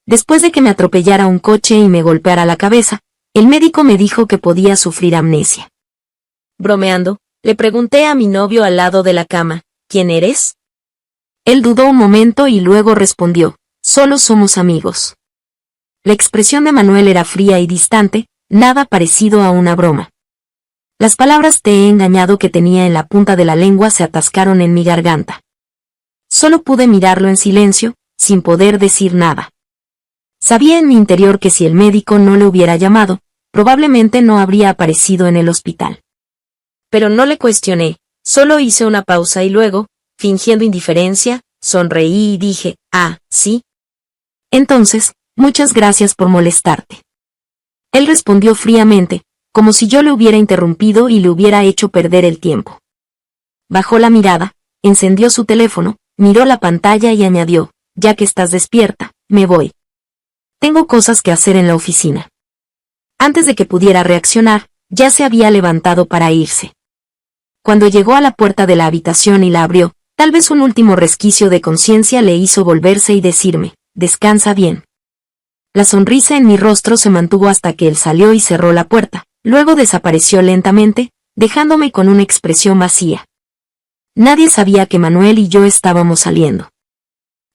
Después de que me atropellara un coche y me golpeara la cabeza, el médico me dijo que podía sufrir amnesia. Bromeando, le pregunté a mi novio al lado de la cama, ¿quién eres? Él dudó un momento y luego respondió, solo somos amigos. La expresión de Manuel era fría y distante, nada parecido a una broma. Las palabras "te he engañado" que tenía en la punta de la lengua se atascaron en mi garganta. Solo pude mirarlo en silencio, sin poder decir nada. Sabía en mi interior que si el médico no le hubiera llamado, probablemente no habría aparecido en el hospital. Pero no le cuestioné, solo hice una pausa y luego, fingiendo indiferencia, sonreí y dije, «Ah, sí. Entonces, muchas gracias por molestarte». Él respondió fríamente, como si yo le hubiera interrumpido y le hubiera hecho perder el tiempo. Bajó la mirada, encendió su teléfono, miró la pantalla y añadió, «Ya que estás despierta, me voy. Tengo cosas que hacer en la oficina». Antes de que pudiera reaccionar, ya se había levantado para irse. Cuando llegó a la puerta de la habitación y la abrió, tal vez un último resquicio de conciencia le hizo volverse y decirme, «Descansa bien». La sonrisa en mi rostro se mantuvo hasta que él salió y cerró la puerta, luego desapareció lentamente, dejándome con una expresión vacía. Nadie sabía que Manuel y yo estábamos saliendo.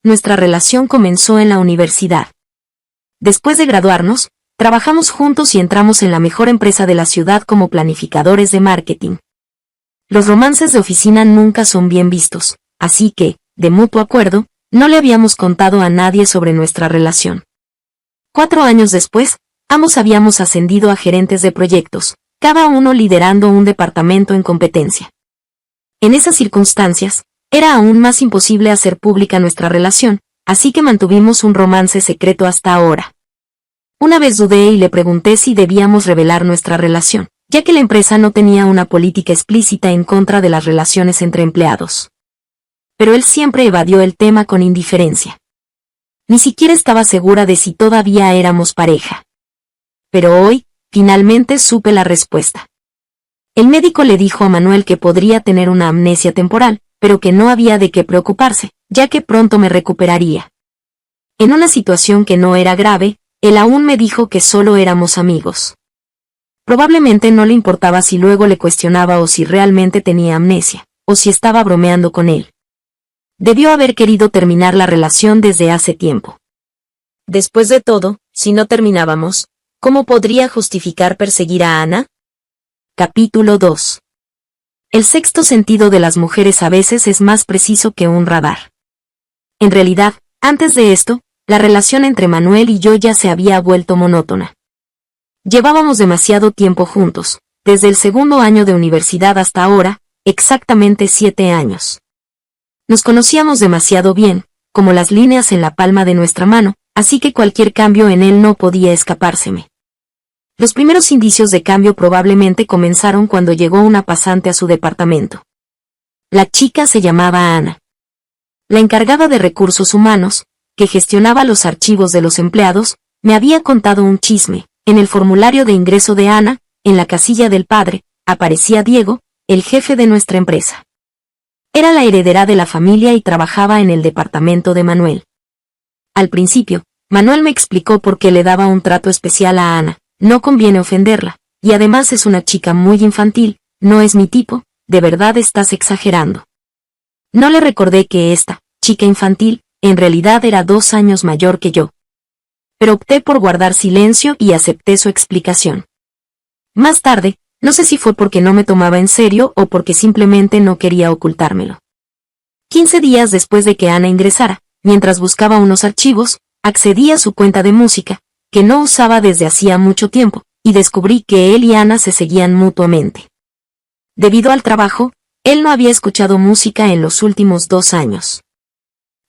Nuestra relación comenzó en la universidad. Después de graduarnos, trabajamos juntos y entramos en la mejor empresa de la ciudad como planificadores de marketing. Los romances de oficina nunca son bien vistos, así que, de mutuo acuerdo, no le habíamos contado a nadie sobre nuestra relación. 4 años después, ambos habíamos ascendido a gerentes de proyectos, cada uno liderando un departamento en competencia. En esas circunstancias, era aún más imposible hacer pública nuestra relación, así que mantuvimos un romance secreto hasta ahora. Una vez dudé y le pregunté si debíamos revelar nuestra relación, ya que la empresa no tenía una política explícita en contra de las relaciones entre empleados. Pero él siempre evadió el tema con indiferencia. Ni siquiera estaba segura de si todavía éramos pareja. Pero hoy, finalmente supe la respuesta. El médico le dijo a Manuel que podría tener una amnesia temporal, pero que no había de qué preocuparse, ya que pronto me recuperaría. En una situación que no era grave, él aún me dijo que solo éramos amigos. Probablemente no le importaba si luego le cuestionaba o si realmente tenía amnesia, o si estaba bromeando con él. Debió haber querido terminar la relación desde hace tiempo. Después de todo, si no terminábamos, ¿cómo podría justificar perseguir a Ana? Capítulo 2. El sexto sentido de las mujeres a veces es más preciso que un radar. En realidad, antes de esto, la relación entre Manuel y yo ya se había vuelto monótona. Llevábamos demasiado tiempo juntos, desde el segundo año de universidad hasta ahora, exactamente 7 años. Nos conocíamos demasiado bien, como las líneas en la palma de nuestra mano, así que cualquier cambio en él no podía escapárseme. Los primeros indicios de cambio probablemente comenzaron cuando llegó una pasante a su departamento. La chica se llamaba Ana. La encargada de recursos humanos, que gestionaba los archivos de los empleados, me había contado un chisme. En el formulario de ingreso de Ana, en la casilla del padre, aparecía Diego, el jefe de nuestra empresa. Era la heredera de la familia y trabajaba en el departamento de Manuel. Al principio, Manuel me explicó por qué le daba un trato especial a Ana. No conviene ofenderla, y además es una chica muy infantil, no es mi tipo, de verdad estás exagerando. No le recordé que esta chica infantil, en realidad era 2 años mayor que yo. Pero opté por guardar silencio y acepté su explicación. Más tarde, no sé si fue porque no me tomaba en serio o porque simplemente no quería ocultármelo. 15 días después de que Ana ingresara, mientras buscaba unos archivos, accedí a su cuenta de música, que no usaba desde hacía mucho tiempo, y descubrí que él y Ana se seguían mutuamente. Debido al trabajo, él no había escuchado música en los últimos 2 años.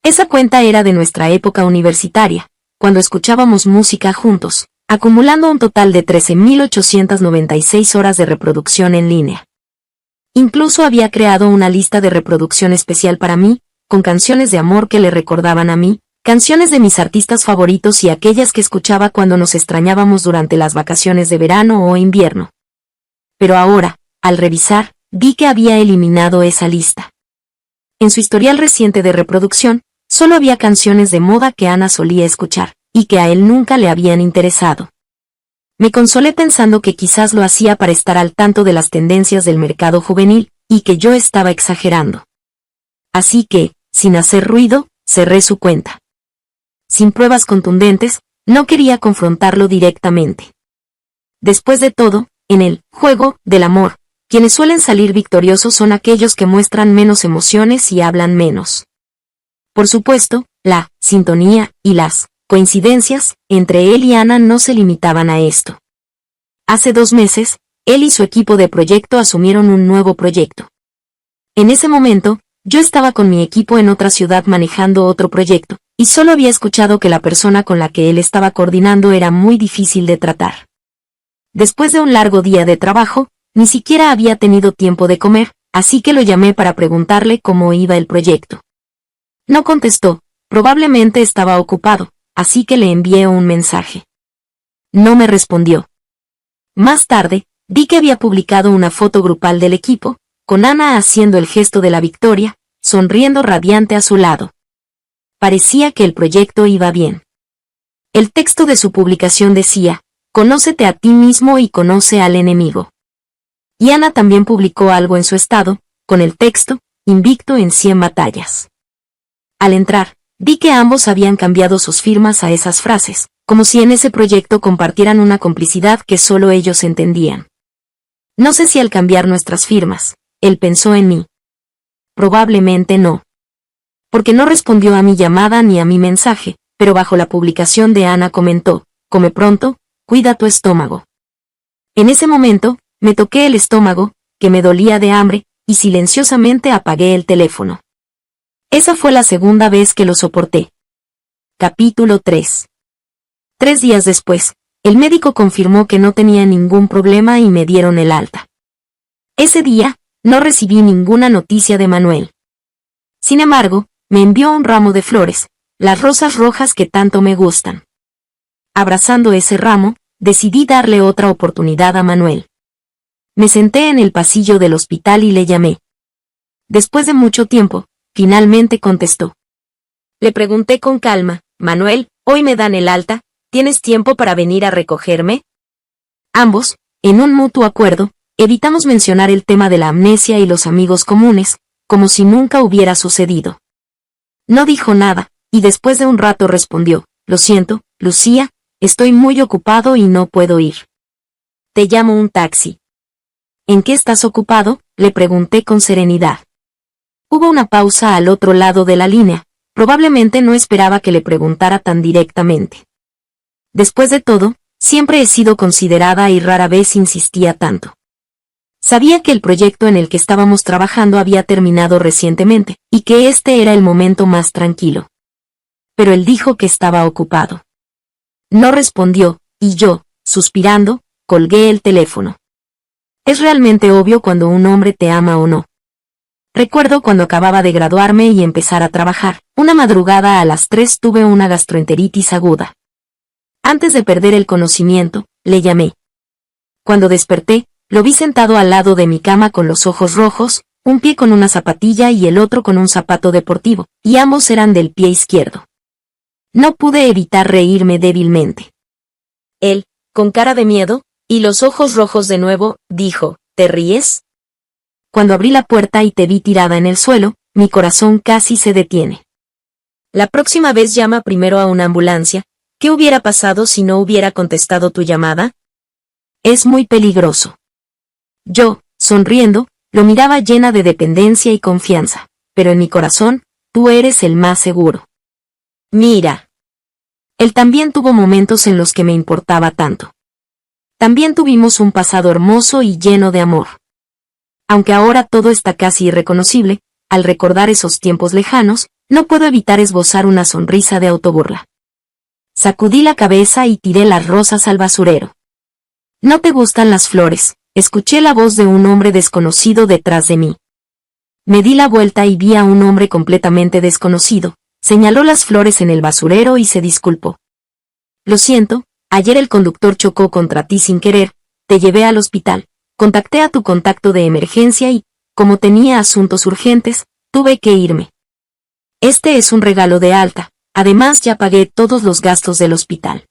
Esa cuenta era de nuestra época universitaria, cuando escuchábamos música juntos, acumulando un total de 13.896 horas de reproducción en línea. Incluso había creado una lista de reproducción especial para mí, con canciones de amor que le recordaban a mí, canciones de mis artistas favoritos y aquellas que escuchaba cuando nos extrañábamos durante las vacaciones de verano o invierno. Pero ahora, al revisar, vi que había eliminado esa lista. En su historial reciente de reproducción, solo había canciones de moda que Ana solía escuchar, y que a él nunca le habían interesado. Me consolé pensando que quizás lo hacía para estar al tanto de las tendencias del mercado juvenil, y que yo estaba exagerando. Así que, sin hacer ruido, cerré su cuenta. Sin pruebas contundentes, no quería confrontarlo directamente. Después de todo, en el juego del amor, quienes suelen salir victoriosos son aquellos que muestran menos emociones y hablan menos. Por supuesto, la sintonía y las coincidencias entre él y Ana no se limitaban a esto. Hace 2 meses, él y su equipo de proyecto asumieron un nuevo proyecto. En ese momento, yo estaba con mi equipo en otra ciudad manejando otro proyecto, y solo había escuchado que la persona con la que él estaba coordinando era muy difícil de tratar. Después de un largo día de trabajo, ni siquiera había tenido tiempo de comer, así que lo llamé para preguntarle cómo iba el proyecto. No contestó, probablemente estaba ocupado, así que le envié un mensaje. No me respondió. Más tarde, vi que había publicado una foto grupal del equipo, con Ana haciendo el gesto de la victoria, sonriendo radiante a su lado. Parecía que el proyecto iba bien. El texto de su publicación decía: "Conócete a ti mismo y conoce al enemigo". Y Ana también publicó algo en su estado, con el texto: "Invicto en 100 batallas". Al entrar, vi que ambos habían cambiado sus firmas a esas frases, como si en ese proyecto compartieran una complicidad que solo ellos entendían. No sé si al cambiar nuestras firmas, él pensó en mí. Probablemente no. Porque no respondió a mi llamada ni a mi mensaje, pero bajo la publicación de Ana comentó: "Come pronto, cuida tu estómago". En ese momento, me toqué el estómago, que me dolía de hambre, y silenciosamente apagué el teléfono. Esa fue la segunda vez que lo soporté. Capítulo 3. 3 días después, el médico confirmó que no tenía ningún problema y me dieron el alta. Ese día, no recibí ninguna noticia de Manuel. Sin embargo, me envió un ramo de flores, las rosas rojas que tanto me gustan. Abrazando ese ramo, decidí darle otra oportunidad a Manuel. Me senté en el pasillo del hospital y le llamé. Después de mucho tiempo, finalmente contestó. Le pregunté con calma: "Manuel, hoy me dan el alta, ¿tienes tiempo para venir a recogerme?". Ambos, en un mutuo acuerdo, evitamos mencionar el tema de la amnesia y los amigos comunes, como si nunca hubiera sucedido. No dijo nada, y después de un rato respondió: "Lo siento, Lucía, estoy muy ocupado y no puedo ir. Te llamo un taxi". ¿En qué estás ocupado?, le pregunté con serenidad. Hubo una pausa al otro lado de la línea, probablemente no esperaba que le preguntara tan directamente. Después de todo, siempre he sido considerada y rara vez insistía tanto. Sabía que el proyecto en el que estábamos trabajando había terminado recientemente, y que este era el momento más tranquilo. Pero él dijo que estaba ocupado. No respondió, y yo, suspirando, colgué el teléfono. Es realmente obvio cuando un hombre te ama o no. Recuerdo cuando acababa de graduarme y empezar a trabajar. Una madrugada a las 3 tuve una gastroenteritis aguda. Antes de perder el conocimiento, le llamé. Cuando desperté, lo vi sentado al lado de mi cama con los ojos rojos, un pie con una zapatilla y el otro con un zapato deportivo, y ambos eran del pie izquierdo. No pude evitar reírme débilmente. Él, con cara de miedo, y los ojos rojos de nuevo, dijo: ¿Te ríes? Cuando abrí la puerta y te vi tirada en el suelo, mi corazón casi se detiene. La próxima vez llama primero a una ambulancia. ¿Qué hubiera pasado si no hubiera contestado tu llamada? Es muy peligroso. Yo, sonriendo, lo miraba llena de dependencia y confianza, pero en mi corazón, tú eres el más seguro. Mira. Él también tuvo momentos en los que me importaba tanto. También tuvimos un pasado hermoso y lleno de amor. Aunque ahora todo está casi irreconocible, al recordar esos tiempos lejanos, no puedo evitar esbozar una sonrisa de autoburla. Sacudí la cabeza y tiré las rosas al basurero. ¿No te gustan las flores?, escuché la voz de un hombre desconocido detrás de mí. Me di la vuelta y vi a un hombre completamente desconocido, señaló las flores en el basurero y se disculpó. Lo siento, ayer el conductor chocó contra ti sin querer, te llevé al hospital, contacté a tu contacto de emergencia y, como tenía asuntos urgentes, tuve que irme. Este es un regalo de alta, Además ya pagué todos los gastos del hospital.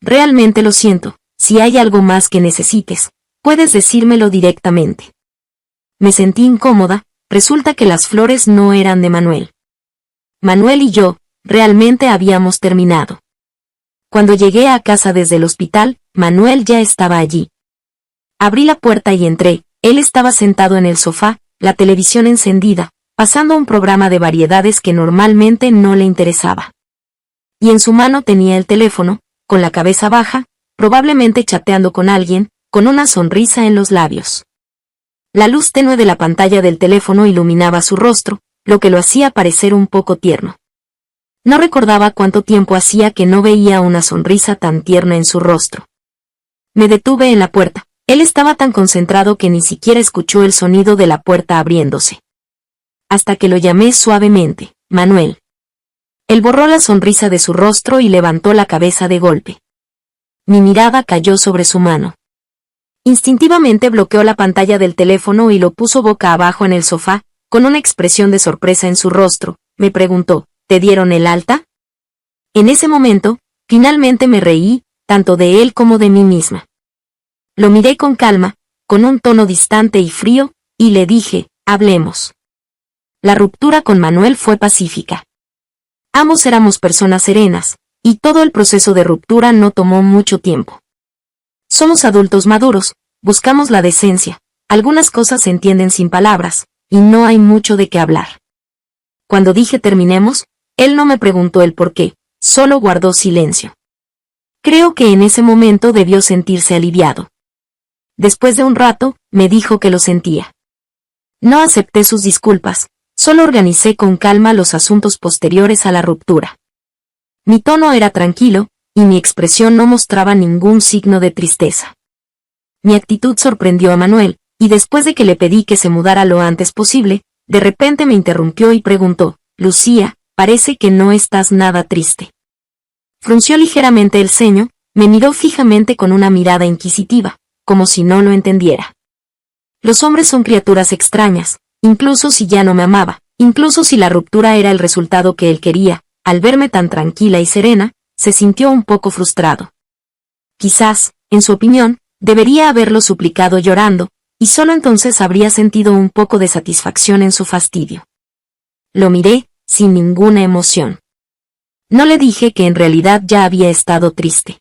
Realmente lo siento, si hay algo más que necesites, puedes decírmelo directamente. Me sentí incómoda, resulta que las flores no eran de Manuel. Manuel y yo, realmente habíamos terminado. Cuando llegué a casa desde el hospital, Manuel ya estaba allí. Abrí la puerta y entré, él estaba sentado en el sofá, la televisión encendida, pasando un programa de variedades que normalmente no le interesaba. Y en su mano tenía el teléfono, con la cabeza baja, probablemente chateando con alguien, con una sonrisa en los labios. La luz tenue de la pantalla del teléfono iluminaba su rostro, lo que lo hacía parecer un poco tierno. No recordaba cuánto tiempo hacía que no veía una sonrisa tan tierna en su rostro. Me detuve en la puerta. Él estaba tan concentrado que ni siquiera escuchó el sonido de la puerta abriéndose. Hasta que lo llamé suavemente, Manuel. Él borró la sonrisa de su rostro y levantó la cabeza de golpe. Mi mirada cayó sobre su mano. Instintivamente bloqueó la pantalla del teléfono y lo puso boca abajo en el sofá, con una expresión de sorpresa en su rostro. Me preguntó, ¿te dieron el alta? En ese momento, finalmente me reí, tanto de él como de mí misma. Lo miré con calma, con un tono distante y frío, y le dije, hablemos. La ruptura con Manuel fue pacífica. Ambos éramos personas serenas, y todo el proceso de ruptura no tomó mucho tiempo. Somos adultos maduros, buscamos la decencia, algunas cosas se entienden sin palabras, y no hay mucho de qué hablar. Cuando dije terminemos, él no me preguntó el por qué, solo guardó silencio. Creo que en ese momento debió sentirse aliviado. Después de un rato, me dijo que lo sentía. No acepté sus disculpas, solo organicé con calma los asuntos posteriores a la ruptura. Mi tono era tranquilo, y mi expresión no mostraba ningún signo de tristeza. Mi actitud sorprendió a Manuel, y después de que le pedí que se mudara lo antes posible, de repente me interrumpió y preguntó, Lucía, parece que no estás nada triste. Frunció ligeramente el ceño, me miró fijamente con una mirada inquisitiva, como si no lo entendiera. Los hombres son criaturas extrañas, incluso si ya no me amaba, incluso si la ruptura era el resultado que él quería, al verme tan tranquila y serena, se sintió un poco frustrado. Quizás, en su opinión, debería haberlo suplicado llorando, y solo entonces habría sentido un poco de satisfacción en su fastidio. Lo miré, sin ninguna emoción. No le dije que en realidad ya había estado triste.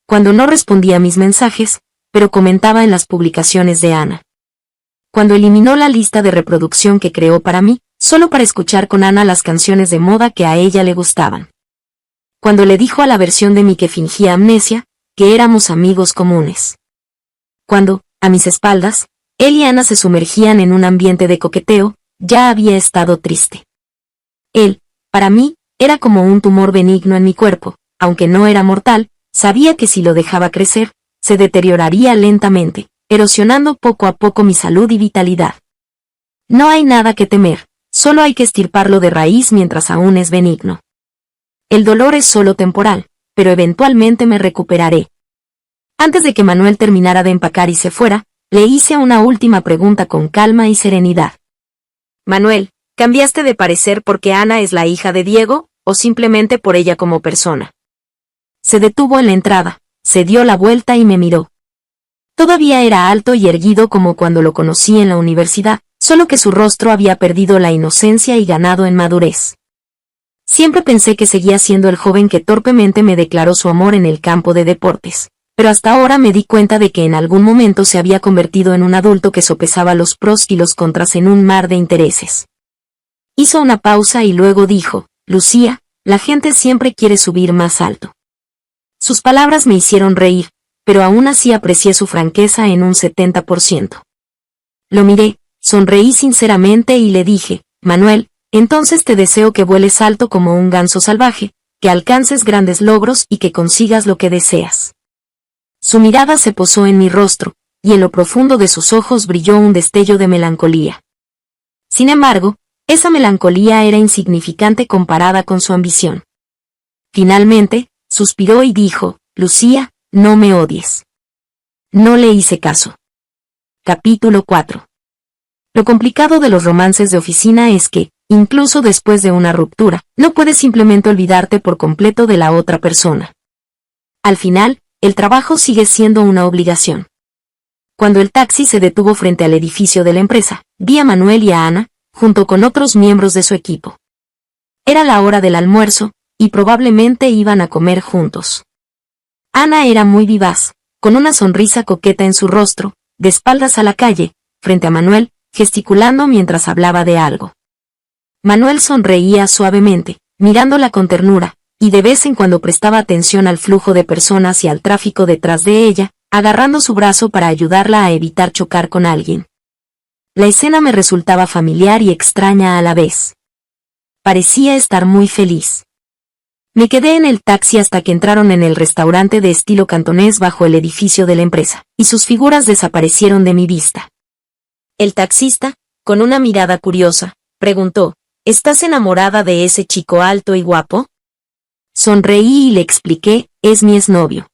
Cuando no respondía a mis mensajes, pero comentaba en las publicaciones de Ana. Cuando eliminó la lista de reproducción que creó para mí, solo para escuchar con Ana las canciones de moda que a ella le gustaban. Cuando le dijo a la versión de mí que fingía amnesia, que éramos amigos comunes. Cuando, a mis espaldas, él y Ana se sumergían en un ambiente de coqueteo, ya había estado triste. Él, para mí, era como un tumor benigno en mi cuerpo, aunque no era mortal, sabía que si lo dejaba crecer, se deterioraría lentamente, erosionando poco a poco mi salud y vitalidad. No hay nada que temer, solo hay que estirparlo de raíz mientras aún es benigno. El dolor es solo temporal, pero eventualmente me recuperaré. Antes de que Manuel terminara de empacar y se fuera, le hice una última pregunta con calma y serenidad. Manuel, ¿cambiaste de parecer porque Ana es la hija de Diego, o simplemente por ella como persona? Se detuvo en la entrada, se dio la vuelta y me miró. Todavía era alto y erguido como cuando lo conocí en la universidad, solo que su rostro había perdido la inocencia y ganado en madurez. Siempre pensé que seguía siendo el joven que torpemente me declaró su amor en el campo de deportes, pero hasta ahora me di cuenta de que en algún momento se había convertido en un adulto que sopesaba los pros y los contras en un mar de intereses. Hizo una pausa y luego dijo, Lucía, la gente siempre quiere subir más alto. Sus palabras me hicieron reír, pero aún así aprecié su franqueza en un 70%. Lo miré, sonreí sinceramente y le dije, Manuel, entonces te deseo que vueles alto como un ganso salvaje, que alcances grandes logros y que consigas lo que deseas. Su mirada se posó en mi rostro, y en lo profundo de sus ojos brilló un destello de melancolía. Sin embargo, esa melancolía era insignificante comparada con su ambición. Finalmente, suspiró y dijo, Lucía, no me odies. No le hice caso. Capítulo 4. Lo complicado de los romances de oficina es que, incluso después de una ruptura, no puedes simplemente olvidarte por completo de la otra persona. Al final, el trabajo sigue siendo una obligación. Cuando el taxi se detuvo frente al edificio de la empresa, vi a Manuel y a Ana, junto con otros miembros de su equipo. Era la hora del almuerzo, y probablemente iban a comer juntos. Ana era muy vivaz, con una sonrisa coqueta en su rostro, de espaldas a la calle, frente a Manuel, gesticulando mientras hablaba de algo. Manuel sonreía suavemente, mirándola con ternura, y de vez en cuando prestaba atención al flujo de personas y al tráfico detrás de ella, agarrando su brazo para ayudarla a evitar chocar con alguien. La escena me resultaba familiar y extraña a la vez. Parecía estar muy feliz. Me quedé en el taxi hasta que entraron en el restaurante de estilo cantonés bajo el edificio de la empresa, y sus figuras desaparecieron de mi vista. El taxista, con una mirada curiosa, preguntó, ¿estás enamorada de ese chico alto y guapo? Sonreí y le expliqué, es mi exnovio.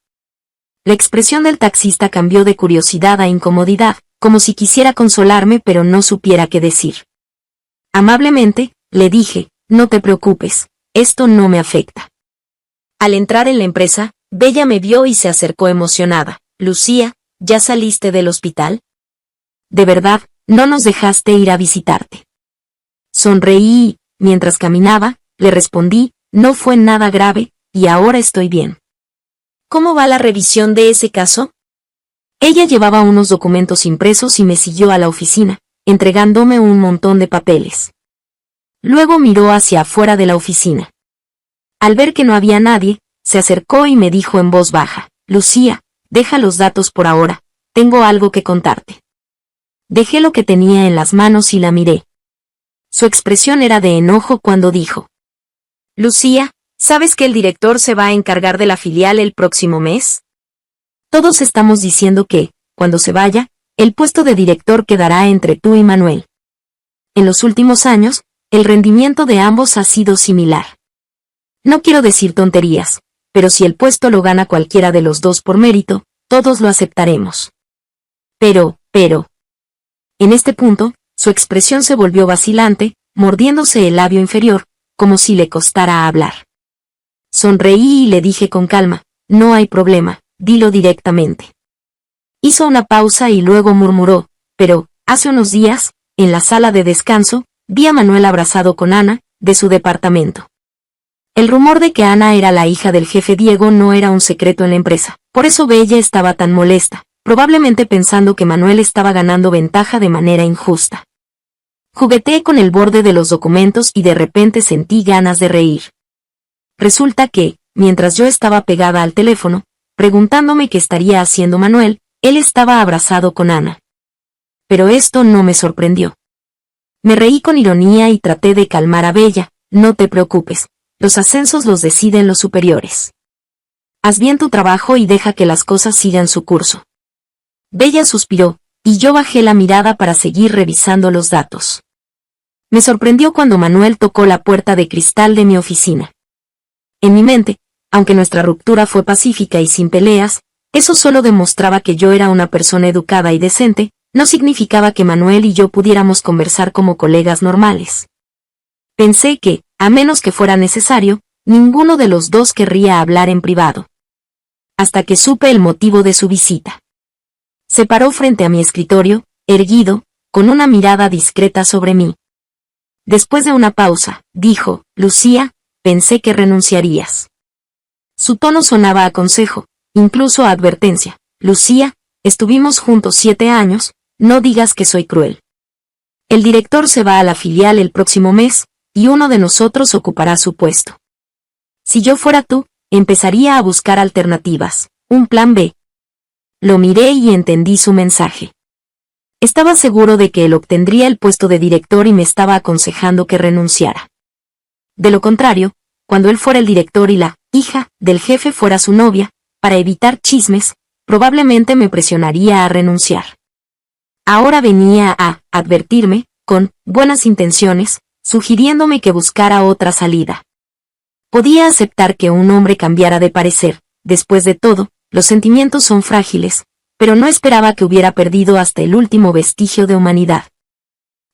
La expresión del taxista cambió de curiosidad a incomodidad, como si quisiera consolarme pero no supiera qué decir. Amablemente, le dije, no te preocupes, esto no me afecta. Al entrar en la empresa, Bella me vio y se acercó emocionada. Lucía, ¿ya saliste del hospital? De verdad, no nos dejaste ir a visitarte. Sonreí y, mientras caminaba, le respondí, no fue nada grave, y ahora estoy bien. ¿Cómo va la revisión de ese caso? Ella llevaba unos documentos impresos y me siguió a la oficina, entregándome un montón de papeles. Luego miró hacia afuera de la oficina. Al ver que no había nadie, se acercó y me dijo en voz baja, Lucía, deja los datos por ahora, tengo algo que contarte. Dejé lo que tenía en las manos y la miré. Su expresión era de enojo cuando dijo, Lucía, ¿sabes que el director se va a encargar de la filial el próximo mes? Todos estamos diciendo que, cuando se vaya, el puesto de director quedará entre tú y Manuel. En los últimos años, el rendimiento de ambos ha sido similar. No quiero decir tonterías, pero si el puesto lo gana cualquiera de los dos por mérito, todos lo aceptaremos. Pero. En este punto, su expresión se volvió vacilante, mordiéndose el labio inferior, como si le costara hablar. Sonreí y le dije con calma, no hay problema, dilo directamente. Hizo una pausa y luego murmuró, pero, hace unos días, en la sala de descanso, vi a Manuel abrazado con Ana, de su departamento. El rumor de que Ana era la hija del jefe Diego no era un secreto en la empresa, por eso Bella estaba tan molesta, probablemente pensando que Manuel estaba ganando ventaja de manera injusta. Jugueteé con el borde de los documentos y de repente sentí ganas de reír. Resulta que, mientras yo estaba pegada al teléfono, preguntándome qué estaría haciendo Manuel, él estaba abrazado con Ana. Pero esto no me sorprendió. Me reí con ironía y traté de calmar a Bella, no te preocupes, los ascensos los deciden los superiores. Haz bien tu trabajo y deja que las cosas sigan su curso. Bella suspiró, y yo bajé la mirada para seguir revisando los datos. Me sorprendió cuando Manuel tocó la puerta de cristal de mi oficina. En mi mente, aunque nuestra ruptura fue pacífica y sin peleas, eso solo demostraba que yo era una persona educada y decente, no significaba que Manuel y yo pudiéramos conversar como colegas normales. Pensé que, a menos que fuera necesario, ninguno de los dos querría hablar en privado. Hasta que supe el motivo de su visita. Se paró frente a mi escritorio, erguido, con una mirada discreta sobre mí. Después de una pausa, dijo, Lucía, pensé que renunciarías. Su tono sonaba a consejo, incluso a advertencia. Lucía, estuvimos juntos 7 años, no digas que soy cruel. El director se va a la filial el próximo mes, y uno de nosotros ocupará su puesto. Si yo fuera tú, empezaría a buscar alternativas, un plan B. Lo miré y entendí su mensaje. Estaba seguro de que él obtendría el puesto de director y me estaba aconsejando que renunciara. De lo contrario, cuando él fuera el director y la hija del jefe fuera su novia, para evitar chismes, probablemente me presionaría a renunciar. Ahora venía a advertirme, con buenas intenciones, sugiriéndome que buscara otra salida. Podía aceptar que un hombre cambiara de parecer, después de todo, los sentimientos son frágiles, pero no esperaba que hubiera perdido hasta el último vestigio de humanidad.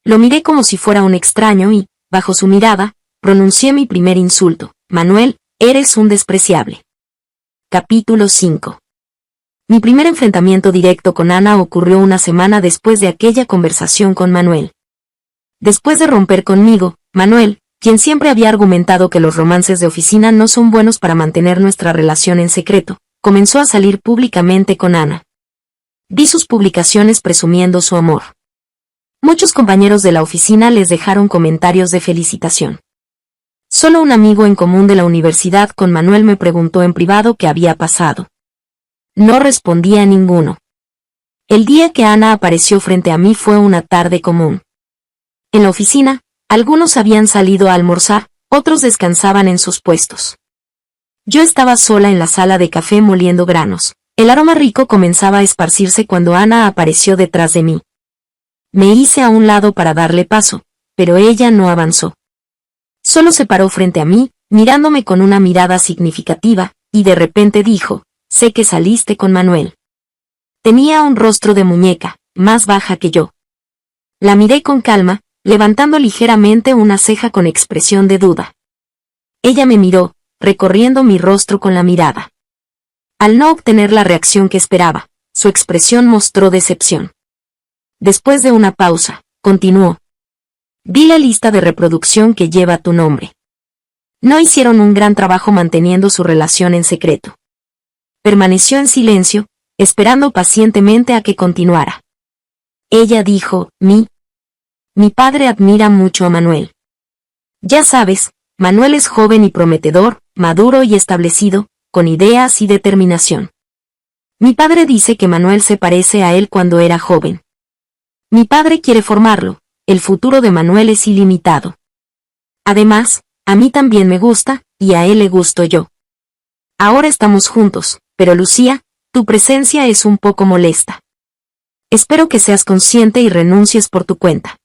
Lo miré como si fuera un extraño y, bajo su mirada, pronuncié mi primer insulto. Manuel, eres un despreciable. Capítulo 5. Mi primer enfrentamiento directo con Ana ocurrió una semana después de aquella conversación con Manuel. Después de romper conmigo, Manuel, quien siempre había argumentado que los romances de oficina no son buenos para mantener nuestra relación en secreto, comenzó a salir públicamente con Ana. Vi sus publicaciones presumiendo su amor. Muchos compañeros de la oficina les dejaron comentarios de felicitación. Solo un amigo en común de la universidad con Manuel me preguntó en privado qué había pasado. No respondí a ninguno. El día que Ana apareció frente a mí fue una tarde común. En la oficina, algunos habían salido a almorzar, otros descansaban en sus puestos. Yo estaba sola en la sala de café moliendo granos. El aroma rico comenzaba a esparcirse cuando Ana apareció detrás de mí. Me hice a un lado para darle paso, pero ella no avanzó. Solo se paró frente a mí, mirándome con una mirada significativa, y de repente dijo: sé que saliste con Manuel. Tenía un rostro de muñeca, más baja que yo. La miré con calma, levantando ligeramente una ceja con expresión de duda. Ella me miró, recorriendo mi rostro con la mirada. Al no obtener la reacción que esperaba, su expresión mostró decepción. Después de una pausa, continuó: vi la lista de reproducción que lleva tu nombre. No hicieron un gran trabajo manteniendo su relación en secreto. Permaneció en silencio, esperando pacientemente a que continuara. Ella dijo: mi padre admira mucho a Manuel. Ya sabes, Manuel es joven y prometedor, maduro y establecido, con ideas y determinación. Mi padre dice que Manuel se parece a él cuando era joven. Mi padre quiere formarlo, el futuro de Manuel es ilimitado. Además, a mí también me gusta, y a él le gusto yo. Ahora estamos juntos, pero Lucía, tu presencia es un poco molesta. Espero que seas consciente y renuncies por tu cuenta.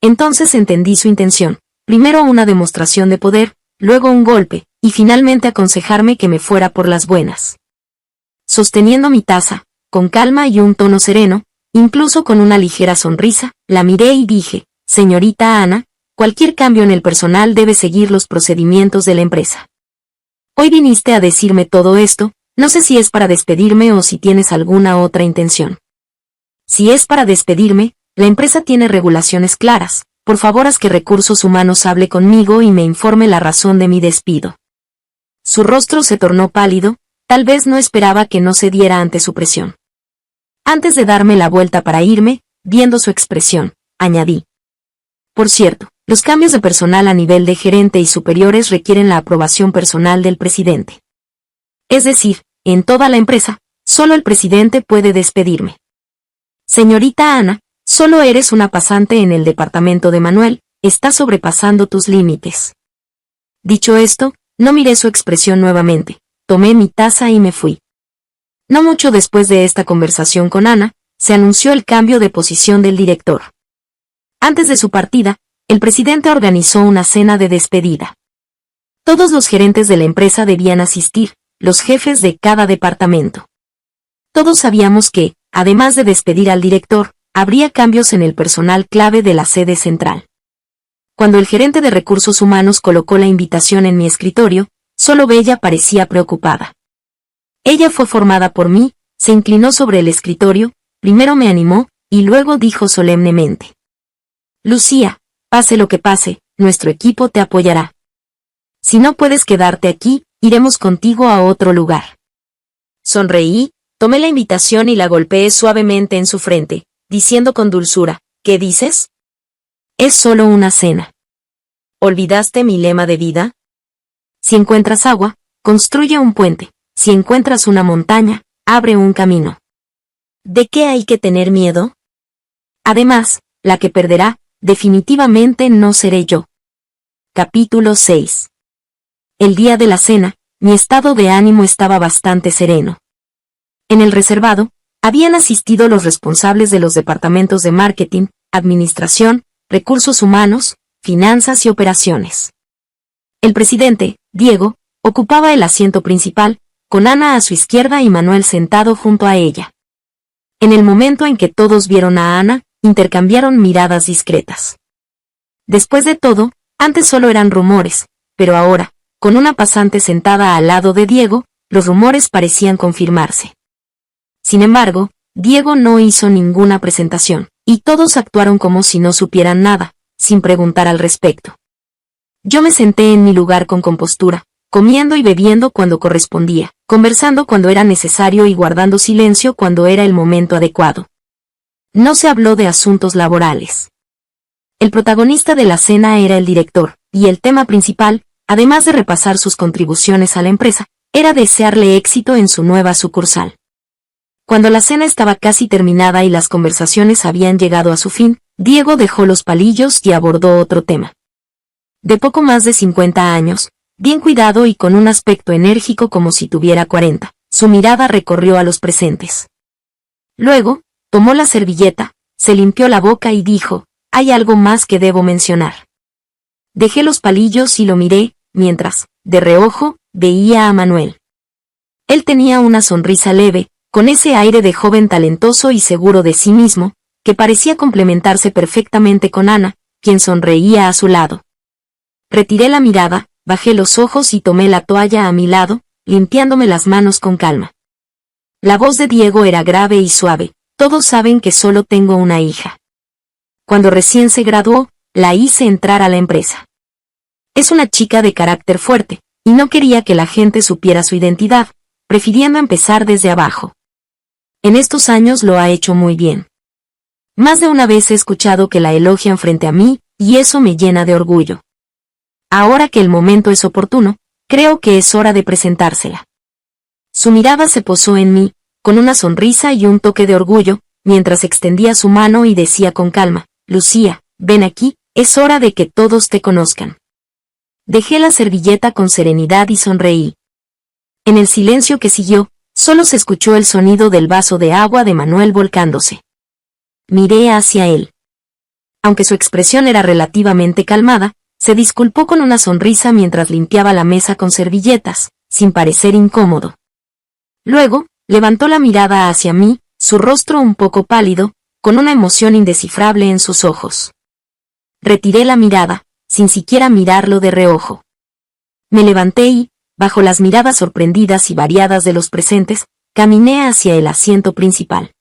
Entonces entendí su intención, primero una demostración de poder, luego un golpe, y finalmente aconsejarme que me fuera por las buenas. Sosteniendo mi taza, con calma y un tono sereno, incluso con una ligera sonrisa, la miré y dije: señorita Ana, cualquier cambio en el personal debe seguir los procedimientos de la empresa. Hoy viniste a decirme todo esto, no sé si es para despedirme o si tienes alguna otra intención. Si es para despedirme, la empresa tiene regulaciones claras. Por favor, haz que Recursos Humanos hable conmigo y me informe la razón de mi despido. Su rostro se tornó pálido, tal vez no esperaba que no cediera ante su presión. Antes de darme la vuelta para irme, viendo su expresión, añadí: por cierto, los cambios de personal a nivel de gerente y superiores requieren la aprobación personal del presidente. Es decir, en toda la empresa, solo el presidente puede despedirme. Señorita Ana, solo eres una pasante en el departamento de Manuel, estás sobrepasando tus límites. Dicho esto, no miré su expresión nuevamente, tomé mi taza y me fui. No mucho después de esta conversación con Ana, se anunció el cambio de posición del director. Antes de su partida, el presidente organizó una cena de despedida. Todos los gerentes de la empresa debían asistir, los jefes de cada departamento. Todos sabíamos que, además de despedir al director, habría cambios en el personal clave de la sede central. Cuando el gerente de Recursos Humanos colocó la invitación en mi escritorio, solo Bella parecía preocupada. Ella fue formada por mí, se inclinó sobre el escritorio, primero me animó, y luego dijo solemnemente: Lucía, pase lo que pase, nuestro equipo te apoyará. Si no puedes quedarte aquí, iremos contigo a otro lugar. Sonreí, tomé la invitación y la golpeé suavemente en su frente, diciendo con dulzura: ¿qué dices? Es solo una cena. ¿Olvidaste mi lema de vida? Si encuentras agua, construye un puente. Si encuentras una montaña, abre un camino. ¿De qué hay que tener miedo? Además, la que perderá, definitivamente no seré yo. Capítulo 6. El día de la cena, mi estado de ánimo estaba bastante sereno. En el reservado, habían asistido los responsables de los departamentos de marketing, administración, recursos humanos, finanzas y operaciones. El presidente, Diego, ocupaba el asiento principal, con Ana a su izquierda y Manuel sentado junto a ella. En el momento en que todos vieron a Ana, intercambiaron miradas discretas. Después de todo, antes solo eran rumores, pero ahora, con una pasante sentada al lado de Diego, los rumores parecían confirmarse. Sin embargo, Diego no hizo ninguna presentación, y todos actuaron como si no supieran nada, sin preguntar al respecto. Yo me senté en mi lugar con compostura, comiendo y bebiendo cuando correspondía, conversando cuando era necesario y guardando silencio cuando era el momento adecuado. No se habló de asuntos laborales. El protagonista de la cena era el director, y el tema principal, además de repasar sus contribuciones a la empresa, era desearle éxito en su nueva sucursal. Cuando la cena estaba casi terminada y las conversaciones habían llegado a su fin, Diego dejó los palillos y abordó otro tema. De poco más de 50 años, bien cuidado y con un aspecto enérgico como si tuviera 40, su mirada recorrió a los presentes. Luego, tomó la servilleta, se limpió la boca y dijo, «Hay algo más que debo mencionar». Dejé los palillos y lo miré, mientras, de reojo, veía a Manuel. Él tenía una sonrisa leve, con ese aire de joven talentoso y seguro de sí mismo, que parecía complementarse perfectamente con Ana, quien sonreía a su lado. Retiré la mirada, bajé los ojos y tomé la toalla a mi lado, limpiándome las manos con calma. La voz de Diego era grave y suave. Todos saben que solo tengo una hija. Cuando recién se graduó, la hice entrar a la empresa. Es una chica de carácter fuerte, y no quería que la gente supiera su identidad, prefiriendo empezar desde abajo. En estos años lo ha hecho muy bien. Más de una vez he escuchado que la elogian frente a mí, y eso me llena de orgullo. Ahora que el momento es oportuno, creo que es hora de presentársela. Su mirada se posó en mí, con una sonrisa y un toque de orgullo, mientras extendía su mano y decía con calma, «Lucía, ven aquí, es hora de que todos te conozcan». Dejé la servilleta con serenidad y sonreí. En el silencio que siguió, solo se escuchó el sonido del vaso de agua de Manuel volcándose. Miré hacia él. Aunque su expresión era relativamente calmada, se disculpó con una sonrisa mientras limpiaba la mesa con servilletas, sin parecer incómodo. Luego, levantó la mirada hacia mí, su rostro un poco pálido, con una emoción indescifrable en sus ojos. Retiré la mirada, sin siquiera mirarlo de reojo. Me levanté y, bajo las miradas sorprendidas y variadas de los presentes, caminé hacia el asiento principal.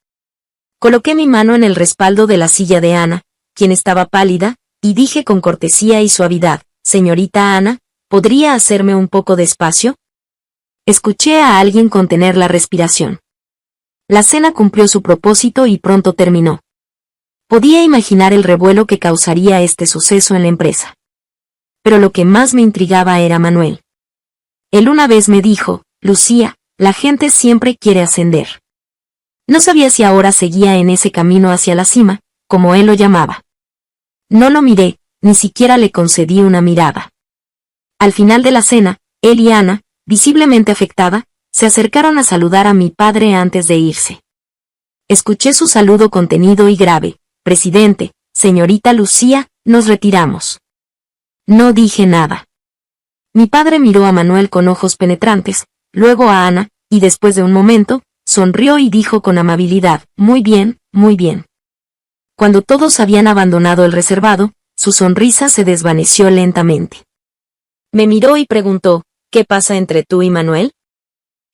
Coloqué mi mano en el respaldo de la silla de Ana, quien estaba pálida, y dije con cortesía y suavidad, «Señorita Ana, ¿podría hacerme un poco de espacio?» Escuché a alguien contener la respiración. La cena cumplió su propósito y pronto terminó. Podía imaginar el revuelo que causaría este suceso en la empresa. Pero lo que más me intrigaba era Manuel. Él una vez me dijo, «Lucía, la gente siempre quiere ascender». No sabía si ahora seguía en ese camino hacia la cima, como él lo llamaba. No lo miré, ni siquiera le concedí una mirada. Al final de la cena, él y Ana, visiblemente afectada, se acercaron a saludar a mi padre antes de irse. Escuché su saludo contenido y grave, «Presidente, señorita Lucía, nos retiramos». No dije nada. Mi padre miró a Manuel con ojos penetrantes, luego a Ana, y después de un momento, sonrió y dijo con amabilidad, «Muy bien, muy bien». Cuando todos habían abandonado el reservado, su sonrisa se desvaneció lentamente. Me miró y preguntó, «¿Qué pasa entre tú y Manuel?»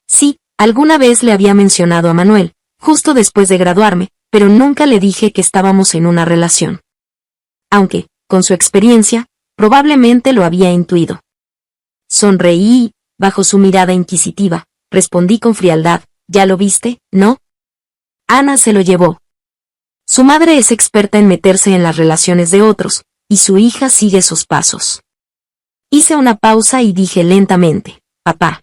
Sí, alguna vez le había mencionado a Manuel, justo después de graduarme, pero nunca le dije que estábamos en una relación. Aunque, con su experiencia, probablemente lo había intuido. Sonreí y, bajo su mirada inquisitiva, respondí con frialdad, «¿Ya lo viste, no?» Ana se lo llevó. Su madre es experta en meterse en las relaciones de otros, y su hija sigue sus pasos. Hice una pausa y dije lentamente, «Papá».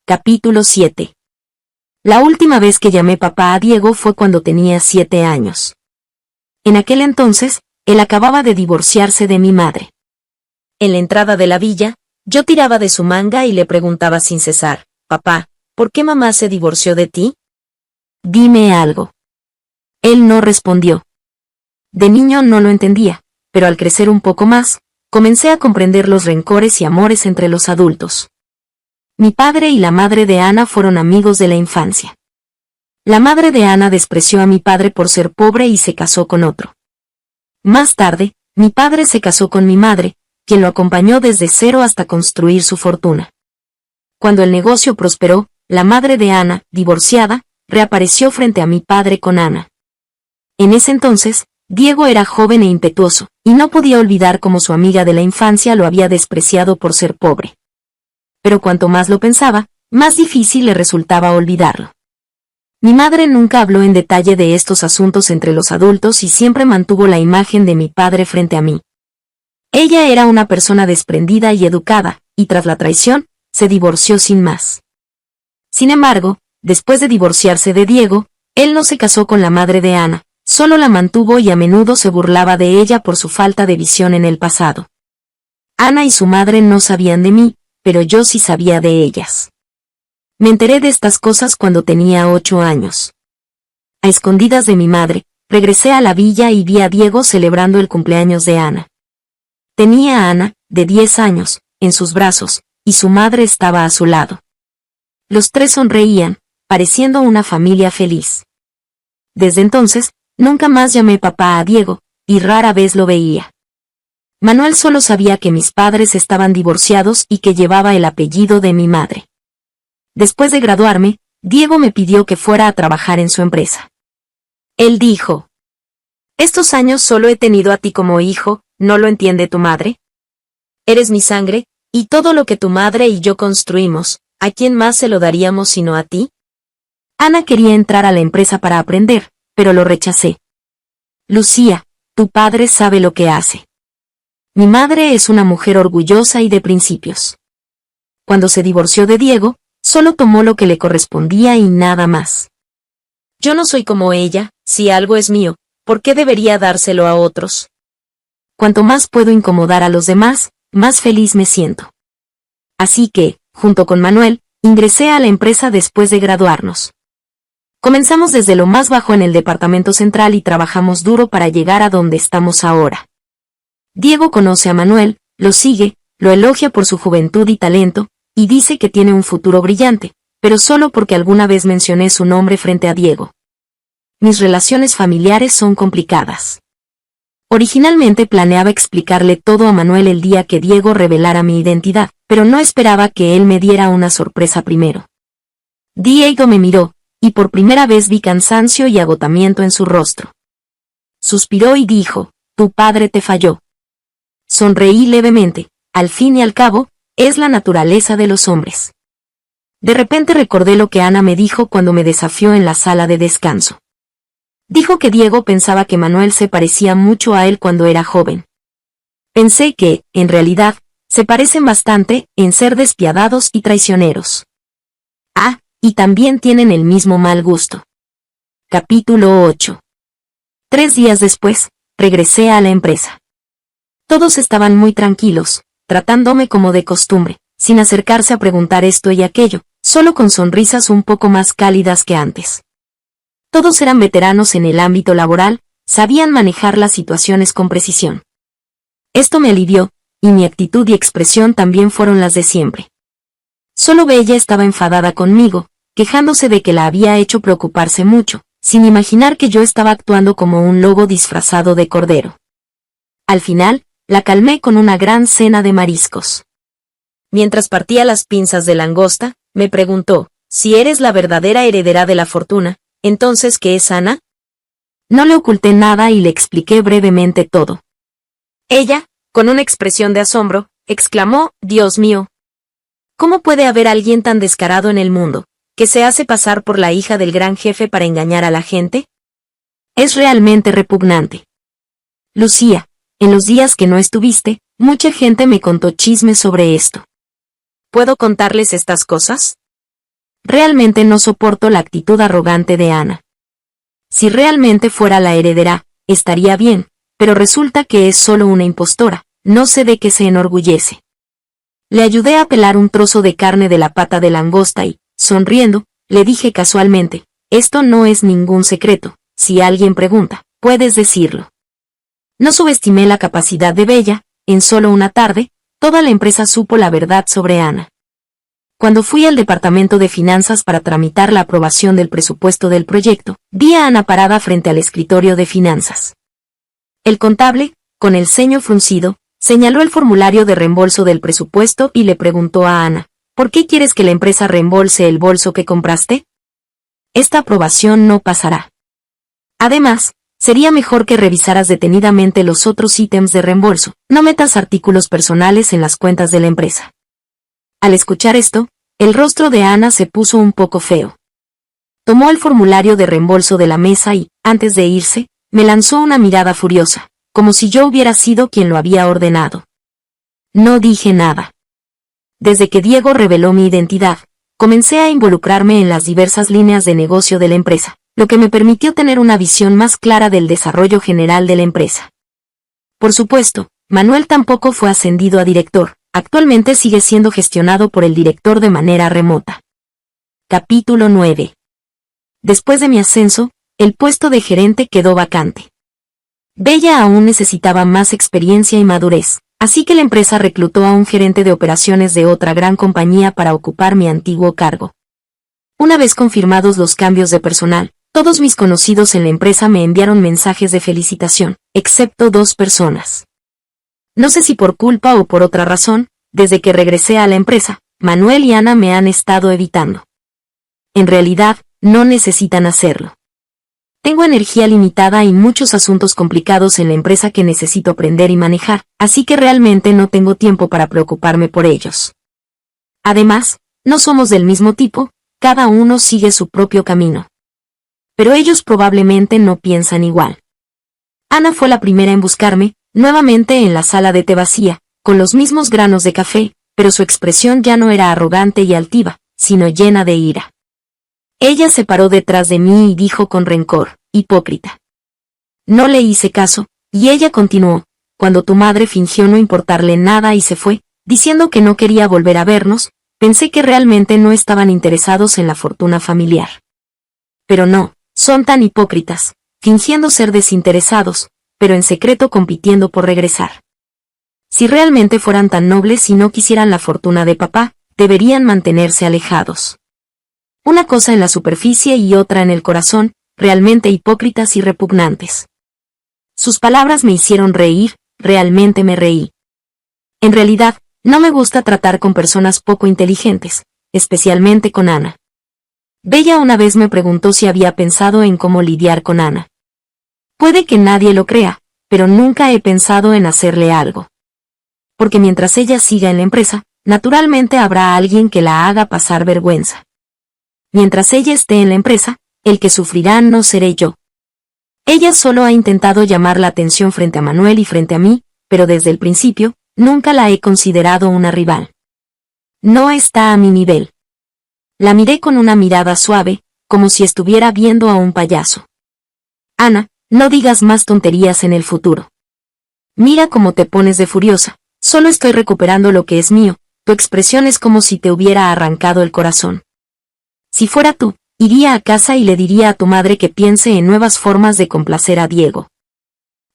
Capítulo 7. La última vez que llamé papá a Diego fue cuando tenía 7 años. En aquel entonces, él acababa de divorciarse de mi madre. En la entrada de la villa, yo tiraba de su manga y le preguntaba sin cesar, «Papá, ¿por qué mamá se divorció de ti? Dime algo». Él no respondió. De niño no lo entendía, pero al crecer un poco más, comencé a comprender los rencores y amores entre los adultos. Mi padre y la madre de Ana fueron amigos de la infancia. La madre de Ana despreció a mi padre por ser pobre y se casó con otro. Más tarde, Mi padre se casó con mi madre, quien lo acompañó desde cero hasta construir su fortuna. Cuando el negocio prosperó, la madre de Ana, divorciada, reapareció frente a mi padre con Ana. En ese entonces, Diego era joven e impetuoso, y no podía olvidar cómo su amiga de la infancia lo había despreciado por ser pobre. Pero cuanto más lo pensaba, más difícil le resultaba olvidarlo. Mi madre nunca habló en detalle de estos asuntos entre los adultos y siempre mantuvo la imagen de mi padre frente a mí. Ella era una persona desprendida y educada, y tras la traición, se divorció sin más. Sin embargo, después de divorciarse de Diego, él no se casó con la madre de Ana, solo la mantuvo y a menudo se burlaba de ella por su falta de visión en el pasado. Ana y su madre no sabían de mí, pero yo sí sabía de ellas. Me enteré de estas cosas cuando tenía 8 años. A escondidas de mi madre, regresé a la villa y vi a Diego celebrando el cumpleaños de Ana. Tenía a Ana, de 10 años, en sus brazos, y su madre estaba a su lado. Los tres sonreían, pareciendo una familia feliz. Desde entonces, nunca más llamé papá a Diego, y rara vez lo veía. Manuel solo sabía que mis padres estaban divorciados y que llevaba el apellido de mi madre. Después de graduarme, Diego me pidió que fuera a trabajar en su empresa. Él dijo: «Estos años solo he tenido a ti como hijo, ¿no lo entiende tu madre? Eres mi sangre, y todo lo que tu madre y yo construimos, ¿a quién más se lo daríamos sino a ti?» Ana quería entrar a la empresa para aprender, pero lo rechacé. «Lucía, tu padre sabe lo que hace. Mi madre es una mujer orgullosa y de principios. Cuando se divorció de Diego, solo tomó lo que le correspondía y nada más. Yo no soy como ella, si algo es mío, ¿por qué debería dárselo a otros? Cuanto más puedo incomodar a los demás, más feliz me siento. Así que, junto con Manuel, ingresé a la empresa después de graduarnos. Comenzamos desde lo más bajo en el departamento central y trabajamos duro para llegar a donde estamos ahora. Diego conoce a Manuel, lo sigue, lo elogia por su juventud y talento, y dice que tiene un futuro brillante, pero solo porque alguna vez mencioné su nombre frente a Diego. Mis relaciones familiares son complicadas. Originalmente planeaba explicarle todo a Manuel el día que Diego revelara mi identidad, pero no esperaba que él me diera una sorpresa primero. Diego me miró, y por primera vez vi cansancio y agotamiento en su rostro. Suspiró y dijo: «Tu padre te falló». Sonreí levemente, al fin y al cabo, es la naturaleza de los hombres. De repente recordé lo que Ana me dijo cuando me desafió en la sala de descanso. Dijo que Diego pensaba que Manuel se parecía mucho a él cuando era joven. Pensé que, en realidad, se parecen bastante en ser despiadados y traicioneros. Ah, y también tienen el mismo mal gusto. Capítulo 8. 3 días después, regresé a la empresa. Todos estaban muy tranquilos, tratándome como de costumbre, sin acercarse a preguntar esto y aquello, solo con sonrisas un poco más cálidas que antes. Todos eran veteranos en el ámbito laboral, sabían manejar las situaciones con precisión. Esto me alivió, y mi actitud y expresión también fueron las de siempre. Solo Bella estaba enfadada conmigo, quejándose de que la había hecho preocuparse mucho, sin imaginar que yo estaba actuando como un lobo disfrazado de cordero. Al final, la calmé con una gran cena de mariscos. Mientras partía las pinzas de langosta, me preguntó: «Si eres la verdadera heredera de la fortuna, ¿entonces qué es Ana?» No le oculté nada y le expliqué brevemente todo. Ella, con una expresión de asombro, exclamó: «Dios mío. ¿Cómo puede haber alguien tan descarado en el mundo, que se hace pasar por la hija del gran jefe para engañar a la gente? Es realmente repugnante. Lucía, en los días que no estuviste, mucha gente me contó chismes sobre esto. ¿Puedo contarles estas cosas?» Realmente no soporto la actitud arrogante de Ana. Si realmente fuera la heredera, estaría bien, pero resulta que es solo una impostora, no sé de qué se enorgullece. Le ayudé a pelar un trozo de carne de la pata de langosta y, sonriendo, le dije casualmente: «Esto no es ningún secreto, si alguien pregunta, puedes decirlo». No subestimé la capacidad de Bella, en solo una tarde, toda la empresa supo la verdad sobre Ana. Cuando fui al departamento de finanzas para tramitar la aprobación del presupuesto del proyecto, vi a Ana parada frente al escritorio de finanzas. El contable, con el ceño fruncido, señaló el formulario de reembolso del presupuesto y le preguntó a Ana, ¿por qué quieres que la empresa reembolse el bolso que compraste? Esta aprobación no pasará. Además, sería mejor que revisaras detenidamente los otros ítems de reembolso. No metas artículos personales en las cuentas de la empresa. Al escuchar esto, el rostro de Ana se puso un poco feo. Tomó el formulario de reembolso de la mesa y, antes de irse, me lanzó una mirada furiosa, como si yo hubiera sido quien lo había ordenado. No dije nada. Desde que Diego reveló mi identidad, comencé a involucrarme en las diversas líneas de negocio de la empresa, lo que me permitió tener una visión más clara del desarrollo general de la empresa. Por supuesto, Manuel tampoco fue ascendido a director, actualmente sigue siendo gestionado por el director de manera remota. Capítulo 9. Después de mi ascenso, el puesto de gerente quedó vacante. Bella aún necesitaba más experiencia y madurez, así que la empresa reclutó a un gerente de operaciones de otra gran compañía para ocupar mi antiguo cargo. Una vez confirmados los cambios de personal, todos mis conocidos en la empresa me enviaron mensajes de felicitación, excepto 2 personas. No sé si por culpa o por otra razón, desde que regresé a la empresa, Manuel y Ana me han estado evitando. En realidad, no necesitan hacerlo. Tengo energía limitada y muchos asuntos complicados en la empresa que necesito aprender y manejar, así que realmente no tengo tiempo para preocuparme por ellos. Además, no somos del mismo tipo, cada uno sigue su propio camino. Pero ellos probablemente no piensan igual. Ana fue la primera en buscarme, nuevamente en la sala de té vacía, con los mismos granos de café, pero su expresión ya no era arrogante y altiva, sino llena de ira. Ella se paró detrás de mí y dijo con rencor, hipócrita. No le hice caso, y ella continuó, cuando tu madre fingió no importarle nada y se fue, diciendo que no quería volver a vernos, pensé que realmente no estaban interesados en la fortuna familiar. Pero no, son tan hipócritas, fingiendo ser desinteresados, pero en secreto compitiendo por regresar. Si realmente fueran tan nobles y no quisieran la fortuna de papá, deberían mantenerse alejados. Una cosa en la superficie y otra en el corazón, realmente hipócritas y repugnantes. Sus palabras me hicieron reír, realmente me reí. En realidad, no me gusta tratar con personas poco inteligentes, especialmente con Ana. Bella una vez me preguntó si había pensado en cómo lidiar con Ana. Puede que nadie lo crea, pero nunca he pensado en hacerle algo. Porque mientras ella siga en la empresa, naturalmente habrá alguien que la haga pasar vergüenza. Mientras ella esté en la empresa, el que sufrirá no seré yo. Ella solo ha intentado llamar la atención frente a Manuel y frente a mí, pero desde el principio, nunca la he considerado una rival. No está a mi nivel. La miré con una mirada suave, como si estuviera viendo a un payaso. Ana, no digas más tonterías en el futuro. Mira cómo te pones de furiosa, solo estoy recuperando lo que es mío, tu expresión es como si te hubiera arrancado el corazón. Si fuera tú, iría a casa y le diría a tu madre que piense en nuevas formas de complacer a Diego.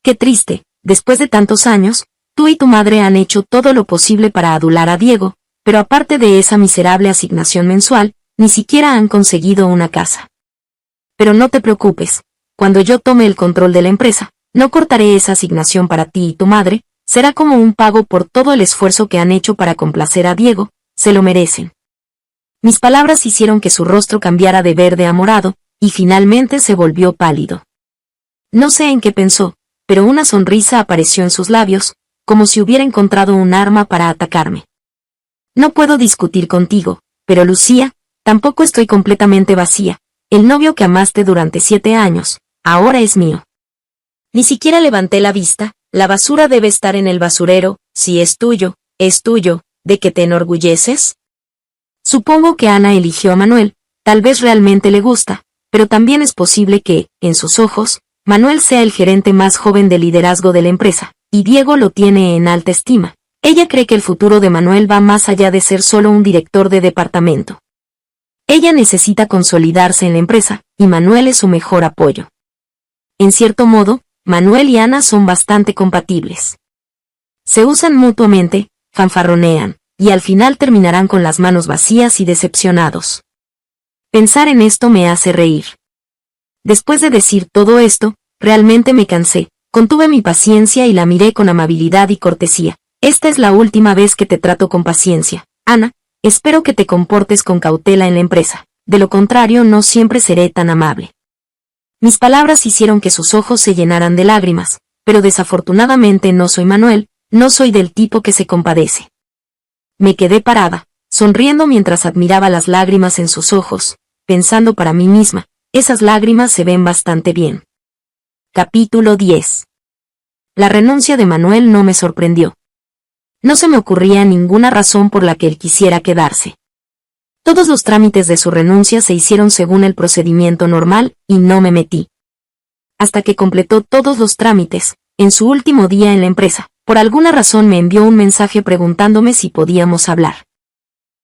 Qué triste, después de tantos años, tú y tu madre han hecho todo lo posible para adular a Diego, pero aparte de esa miserable asignación mensual, ni siquiera han conseguido una casa. Pero no te preocupes, cuando yo tome el control de la empresa, no cortaré esa asignación para ti y tu madre, será como un pago por todo el esfuerzo que han hecho para complacer a Diego, se lo merecen. Mis palabras hicieron que su rostro cambiara de verde a morado, y finalmente se volvió pálido. No sé en qué pensó, pero una sonrisa apareció en sus labios, como si hubiera encontrado un arma para atacarme. No puedo discutir contigo, pero Lucía, tampoco estoy completamente vacía. El novio que amaste durante 7 años, ahora es mío. Ni siquiera levanté la vista, la basura debe estar en el basurero, si es tuyo, ¿de qué te enorgulleces? Supongo que Ana eligió a Manuel, tal vez realmente le gusta, pero también es posible que, en sus ojos, Manuel sea el gerente más joven de liderazgo de la empresa, y Diego lo tiene en alta estima. Ella cree que el futuro de Manuel va más allá de ser solo un director de departamento. Ella necesita consolidarse en la empresa, y Manuel es su mejor apoyo. En cierto modo, Manuel y Ana son bastante compatibles. Se usan mutuamente, fanfarronean, y al final terminarán con las manos vacías y decepcionados. Pensar en esto me hace reír. Después de decir todo esto, realmente me cansé, Contuve mi paciencia y la miré con amabilidad y cortesía. Esta es la última vez que te trato con paciencia, Ana. Espero que te comportes con cautela en la empresa. De lo contrario, no siempre seré tan amable. Mis palabras hicieron que sus ojos se llenaran de lágrimas, pero desafortunadamente no soy Manuel, no soy del tipo que se compadece. Me quedé parada, sonriendo mientras admiraba las lágrimas en sus ojos, pensando para mí misma, esas lágrimas se ven bastante bien. Capítulo 10. La renuncia de Manuel no me sorprendió. No se me ocurría ninguna razón por la que él quisiera quedarse. Todos los trámites de su renuncia se hicieron según el procedimiento normal, y no me metí. Hasta que completó todos los trámites, en su último día en la empresa, por alguna razón me envió un mensaje preguntándome si podíamos hablar.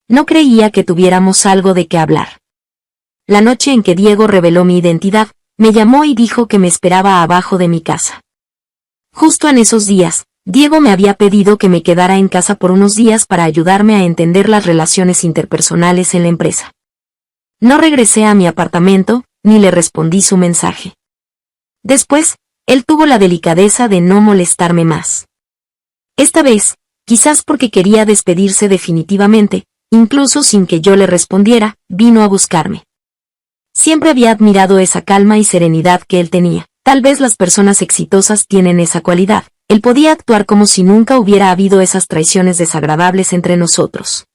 No creía que tuviéramos algo de qué hablar. La noche en que Diego reveló mi identidad, me llamó y dijo que me esperaba abajo de mi casa. Justo en esos días, Diego me había pedido que me quedara en casa por unos días para ayudarme a entender las relaciones interpersonales en la empresa. No regresé a mi apartamento, ni le respondí su mensaje. Después, él tuvo la delicadeza de no molestarme más. Esta vez, quizás porque quería despedirse definitivamente, incluso sin que yo le respondiera, vino a buscarme. Siempre había admirado esa calma y serenidad que él tenía. Tal vez las personas exitosas tienen esa cualidad. Él podía actuar como si nunca hubiera habido esas traiciones desagradables entre nosotros.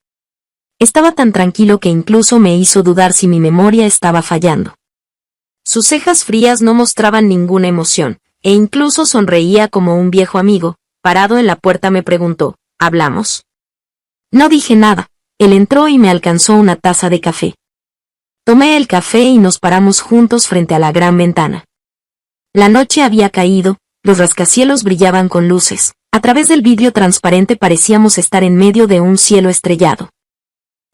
Estaba tan tranquilo que incluso me hizo dudar si mi memoria estaba fallando. Sus cejas frías no mostraban ninguna emoción, e incluso sonreía como un viejo amigo. Parado en la puerta me preguntó, ¿hablamos? No dije nada. Él entró y me alcanzó una taza de café. Tomé el café y nos paramos juntos frente a la gran ventana. La noche había caído. Los rascacielos brillaban con luces. A través del vidrio transparente parecíamos estar en medio de un cielo estrellado.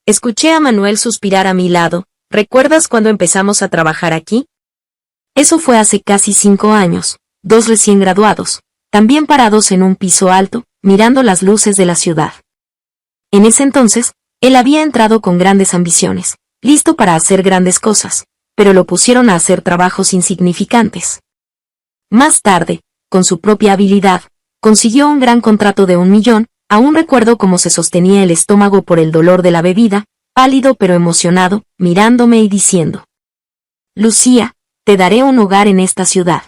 Escuché a Manuel suspirar a mi lado. ¿Recuerdas cuando empezamos a trabajar aquí? Eso fue hace casi 5 años, 2 recién graduados, también parados en un piso alto, mirando las luces de la ciudad. En ese entonces, él había entrado con grandes ambiciones, listo para hacer grandes cosas, pero lo pusieron a hacer trabajos insignificantes. Más tarde, con su propia habilidad, consiguió un gran contrato de 1 millón, aún recuerdo cómo se sostenía el estómago por el dolor de la bebida, pálido pero emocionado, mirándome y diciendo: Lucía, te daré un hogar en esta ciudad.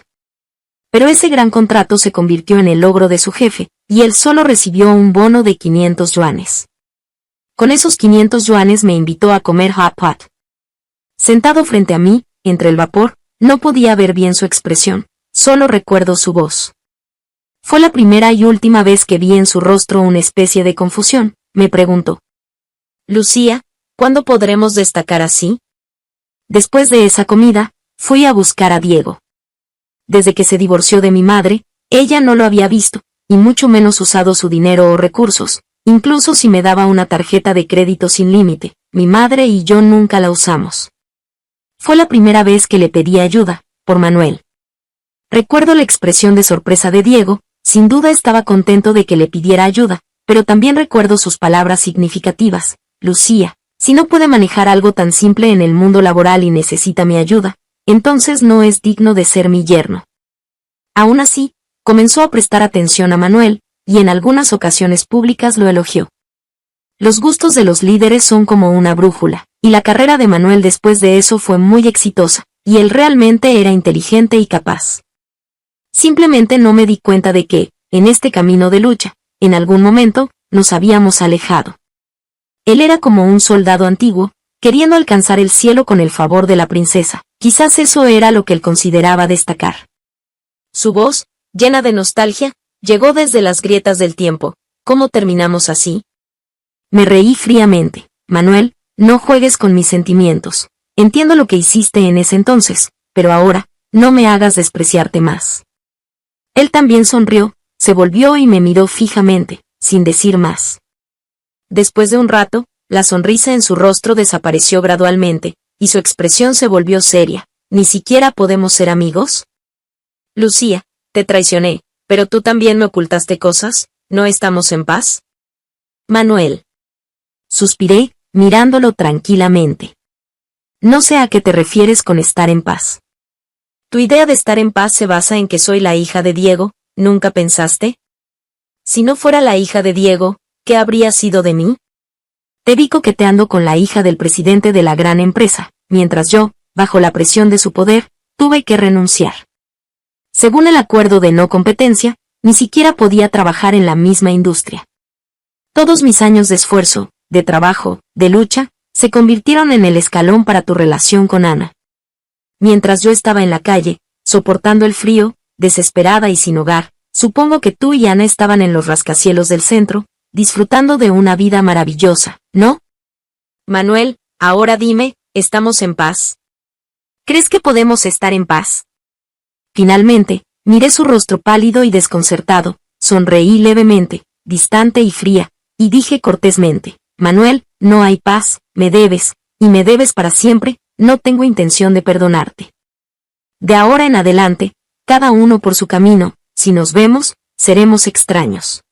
Pero ese gran contrato se convirtió en el logro de su jefe, y él solo recibió un bono de 500 yuanes. Con esos 500 yuanes me invitó a comer hot pot. Sentado frente a mí, entre el vapor, no podía ver bien su expresión. Solo recuerdo su voz. Fue la primera y última vez que vi en su rostro una especie de confusión. Me preguntó: Lucía, ¿cuándo podremos destacar así? Después de esa comida, fui a buscar a Diego. Desde que se divorció de mi madre, ella no lo había visto, y mucho menos usado su dinero o recursos. Incluso si me daba una tarjeta de crédito sin límite, mi madre y yo nunca la usamos. Fue la primera vez que le pedí ayuda, por Manuel. Recuerdo la expresión de sorpresa de Diego. Sin duda estaba contento de que le pidiera ayuda, pero también recuerdo sus palabras significativas: Lucía, si no puede manejar algo tan simple en el mundo laboral y necesita mi ayuda, entonces no es digno de ser mi yerno. Aún así, comenzó a prestar atención a Manuel, y en algunas ocasiones públicas lo elogió. Los gustos de los líderes son como una brújula, y la carrera de Manuel después de eso fue muy exitosa, y él realmente era inteligente y capaz. Simplemente no me di cuenta de que, en este camino de lucha, en algún momento, nos habíamos alejado. Él era como un soldado antiguo, queriendo alcanzar el cielo con el favor de la princesa. Quizás eso era lo que él consideraba destacar. Su voz, llena de nostalgia, llegó desde las grietas del tiempo. ¿Cómo terminamos así? Me reí fríamente. Manuel, no juegues con mis sentimientos. Entiendo lo que hiciste en ese entonces, pero ahora, no me hagas despreciarte más. Él también sonrió, se volvió y me miró fijamente, sin decir más. Después de un rato, la sonrisa en su rostro desapareció gradualmente, y su expresión se volvió seria. ¿Ni siquiera podemos ser amigos? Lucía, te traicioné, pero tú también me ocultaste cosas. ¿No estamos en paz? Manuel. Suspiré, mirándolo tranquilamente. No sé a qué te refieres con estar en paz. Tu idea de estar en paz se basa en que soy la hija de Diego, ¿nunca pensaste? Si no fuera la hija de Diego, ¿qué habría sido de mí? Te vi coqueteando con la hija del presidente de la gran empresa, mientras yo, bajo la presión de su poder, tuve que renunciar. Según el acuerdo de no competencia, ni siquiera podía trabajar en la misma industria. Todos mis años de esfuerzo, de trabajo, de lucha, se convirtieron en el escalón para tu relación con Ana. Mientras yo estaba en la calle, soportando el frío, desesperada y sin hogar, supongo que tú y Ana estaban en los rascacielos del centro, disfrutando de una vida maravillosa, ¿no? Manuel, ahora dime, ¿estamos en paz? ¿Crees que podemos estar en paz? Finalmente, miré su rostro pálido y desconcertado, sonreí levemente, distante y fría, y dije cortésmente, Manuel, no hay paz, me debes, y me debes para siempre, no tengo intención de perdonarte. De ahora en adelante, cada uno por su camino, si nos vemos, seremos extraños.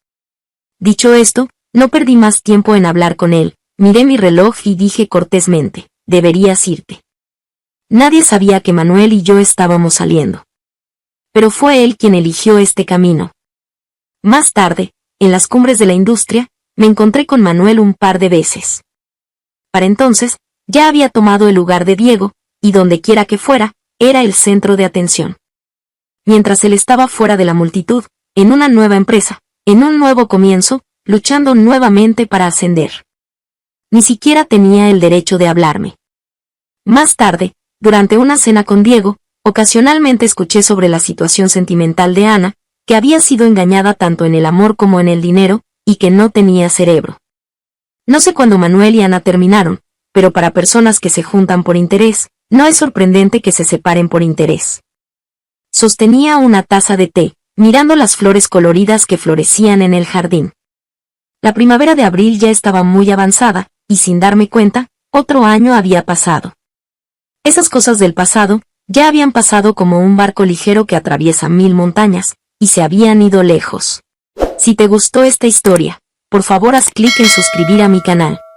Dicho esto, no perdí más tiempo en hablar con él, miré mi reloj y dije cortésmente, deberías irte. Nadie sabía que Manuel y yo estábamos saliendo. Pero fue él quien eligió este camino. Más tarde, en las cumbres de la industria, me encontré con Manuel un par de veces. Para entonces, ya había tomado el lugar de Diego, y donde quiera que fuera, era el centro de atención. Mientras él estaba fuera de la multitud, en una nueva empresa, en un nuevo comienzo, luchando nuevamente para ascender. Ni siquiera tenía el derecho de hablarme. Más tarde, durante una cena con Diego, ocasionalmente escuché sobre la situación sentimental de Ana, que había sido engañada tanto en el amor como en el dinero, y que no tenía cerebro. No sé cuándo Manuel y Ana terminaron, pero para personas que se juntan por interés, no es sorprendente que se separen por interés. Sostenía una taza de té, mirando las flores coloridas que florecían en el jardín. La primavera de abril ya estaba muy avanzada, y sin darme cuenta, otro año había pasado. Esas cosas del pasado, ya habían pasado como un barco ligero que atraviesa 1000 montañas, y se habían ido lejos. Si te gustó esta historia, por favor haz clic en suscribir a mi canal.